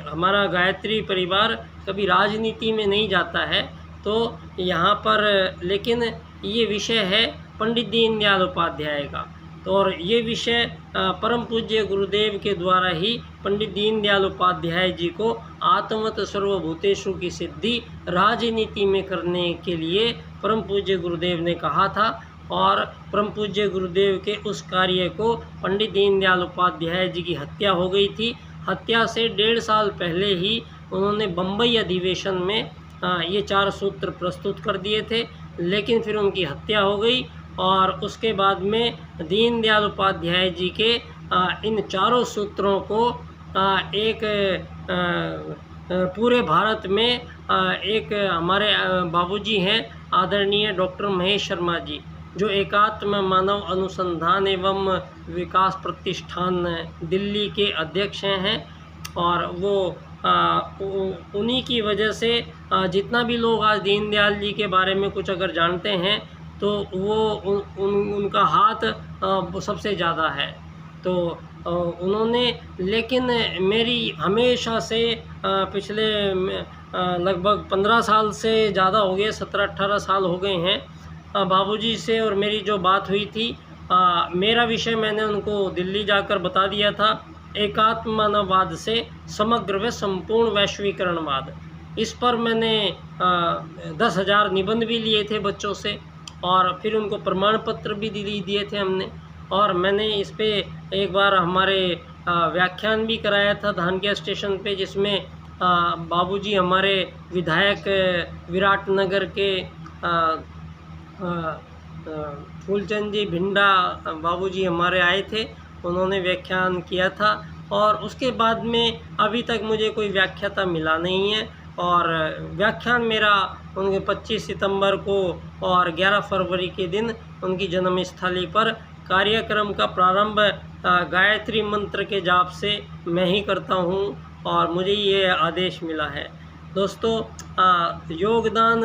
हमारा गायत्री परिवार कभी राजनीति में नहीं जाता है। तो यहाँ पर लेकिन ये विषय है पंडित दीनदयाल उपाध्याय का, तो और ये विषय परम पूज्य गुरुदेव के द्वारा ही पंडित दीनदयाल उपाध्याय जी को आत्मवत सर्वभूतेषु की सिद्धि राजनीति में करने के लिए परम पूज्य गुरुदेव ने कहा था। और परम पूज्य गुरुदेव के उस कार्य को पंडित दीनदयाल उपाध्याय जी की हत्या हो गई थी। हत्या से 1.5 साल पहले ही उन्होंने बम्बई अधिवेशन में ये 4 सूत्र प्रस्तुत कर दिए थे, लेकिन फिर उनकी हत्या हो गई। और उसके बाद में दीनदयाल उपाध्याय जी के इन चारों सूत्रों को एक पूरे भारत में एक हमारे बाबूजी हैं आदरणीय डॉक्टर महेश शर्मा जी, जो एकात्म मानव अनुसंधान एवं विकास प्रतिष्ठान दिल्ली के अध्यक्ष हैं। और वो उन्हीं की वजह से जितना भी लोग आज दीनदयाल जी के बारे में कुछ अगर जानते हैं तो वो उनका हाथ सबसे ज़्यादा है। तो उन्होंने, लेकिन मेरी हमेशा से पिछले लगभग 15 साल से ज़्यादा हो गए, 17-18 साल हो गए हैं, बाबूजी से और मेरी जो बात हुई थी, मेरा विषय मैंने उनको दिल्ली जाकर बता दिया था, एकात्म मानववाद से समग्र व संपूर्ण वैश्वीकरणवाद। इस पर मैंने 10,000 निबंध भी लिए थे बच्चों से, और फिर उनको प्रमाण पत्र भी दिए थे हमने। और मैंने इस पे एक बार हमारे व्याख्यान भी कराया था धानक्या स्टेशन पे, जिसमें बाबूजी हमारे विधायक विराटनगर के फूलचंद जी भिंडा बाबूजी हमारे आए थे, उन्होंने व्याख्यान किया था। और उसके बाद में अभी तक मुझे कोई व्याख्याता मिला नहीं है। और व्याख्यान मेरा उनके 25 सितंबर को और 11 फरवरी के दिन उनकी जन्मस्थली पर कार्यक्रम का प्रारंभ गायत्री मंत्र के जाप से मैं ही करता हूँ, और मुझे ये आदेश मिला है। दोस्तों, योगदान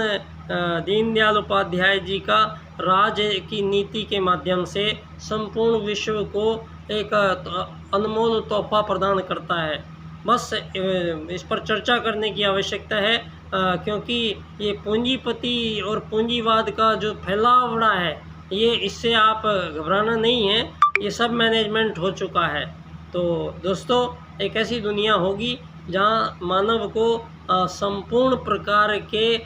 दीनदयाल उपाध्याय जी का राज की नीति के माध्यम से संपूर्ण विश्व को एक अनमोल तोहफा प्रदान करता है। बस इस पर चर्चा करने की आवश्यकता है, क्योंकि ये पूंजीपति और पूंजीवाद का जो फैलाव बड़ा है, ये इससे आप घबराना नहीं है, ये सब मैनेजमेंट हो चुका है। तो दोस्तों, एक ऐसी दुनिया होगी जहाँ मानव को संपूर्ण प्रकार के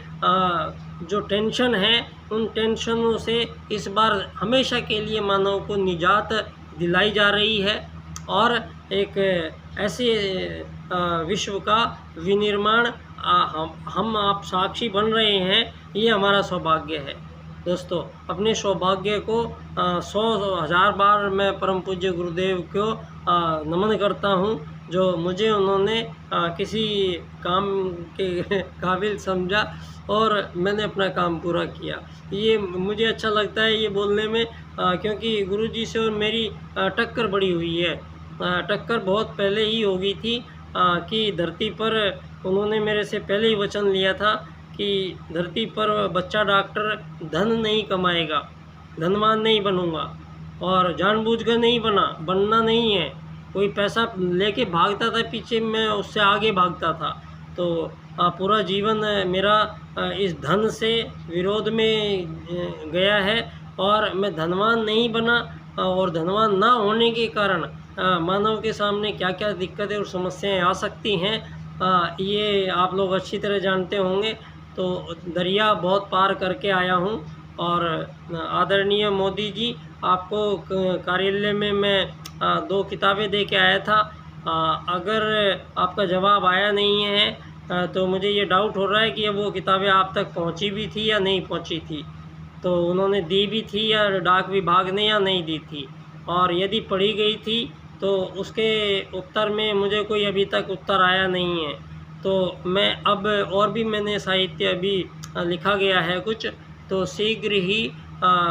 जो टेंशन है, उन टेंशनों से इस बार हमेशा के लिए मानव को निजात दिलाई जा रही है, और एक ऐसे विश्व का विनिर्माण हम आप साक्षी बन रहे हैं। ये हमारा सौभाग्य है। दोस्तों, अपने सौभाग्य को 100,000 बार मैं परम पूज्य गुरुदेव को नमन करता हूँ, जो मुझे उन्होंने किसी काम के काबिल समझा और मैंने अपना काम पूरा किया। ये मुझे अच्छा लगता है ये बोलने में, क्योंकि गुरुजी से और मेरी टक्कर बड़ी हुई है। टक्कर बहुत पहले ही हो गई थी कि धरती पर उन्होंने मेरे से पहले ही वचन लिया था कि धरती पर बच्चा डॉक्टर धन नहीं कमाएगा, धनवान नहीं बनूंगा, और जानबूझकर नहीं बनना नहीं है। कोई पैसा लेके भागता था पीछे, मैं उससे आगे भागता था। तो पूरा जीवन मेरा इस धन से विरोध में गया है, और मैं धनवान नहीं बना, और धनवान ना होने के कारण मानव के सामने क्या क्या दिक्कतें और समस्याएं आ सकती हैं, ये आप लोग अच्छी तरह जानते होंगे। तो दरिया बहुत पार करके आया हूँ। और आदरणीय मोदी जी, आपको कार्यालय में मैं 2 किताबें दे के आया था। अगर आपका जवाब आया नहीं है तो मुझे ये डाउट हो रहा है कि वो किताबें आप तक पहुंची भी थी या नहीं पहुंची थी। तो उन्होंने दी भी थी या डाक विभाग ने या नहीं दी थी, और यदि पढ़ी गई थी तो उसके उत्तर में मुझे कोई अभी तक उत्तर आया नहीं है। तो मैं अब और भी मैंने साहित्य अभी लिखा गया है कुछ, तो शीघ्र ही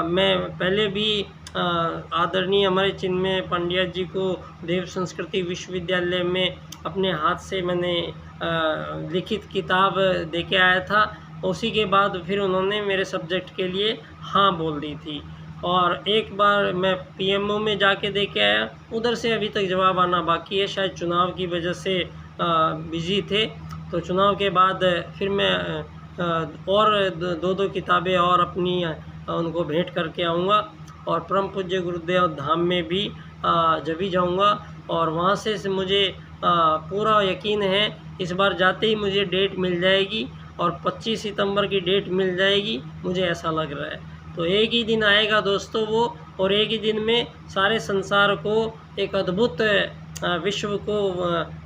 मैं पहले भी आदरणीय हमारे चिन्मय पंड्या जी को देव संस्कृति विश्वविद्यालय में अपने हाथ से मैंने लिखित किताब दे के आया था। उसी के बाद फिर उन्होंने मेरे सब्जेक्ट के लिए हाँ बोल दी थी। और एक बार मैं पीएमओ में जाके दे के आया, उधर से अभी तक जवाब आना बाकी है, शायद चुनाव की वजह से बिज़ी थे। तो चुनाव के बाद फिर मैं और 2 किताबें और अपनी उनको भेंट करके आऊँगा। और परम पूज्य गुरुदेव धाम में भी जब भी जाऊँगा, और वहाँ से मुझे पूरा यकीन है इस बार जाते ही मुझे डेट मिल जाएगी, और 25 सितंबर की डेट मिल जाएगी, मुझे ऐसा लग रहा है। तो एक ही दिन आएगा दोस्तों वो, और एक ही दिन में सारे संसार को एक अद्भुत विश्व को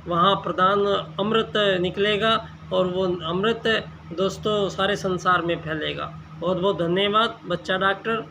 वहाँ प्रदान अमृत निकलेगा, और वो अमृत दोस्तों सारे संसार में फैलेगा। बहुत बहुत धन्यवाद बच्चा डॉक्टर।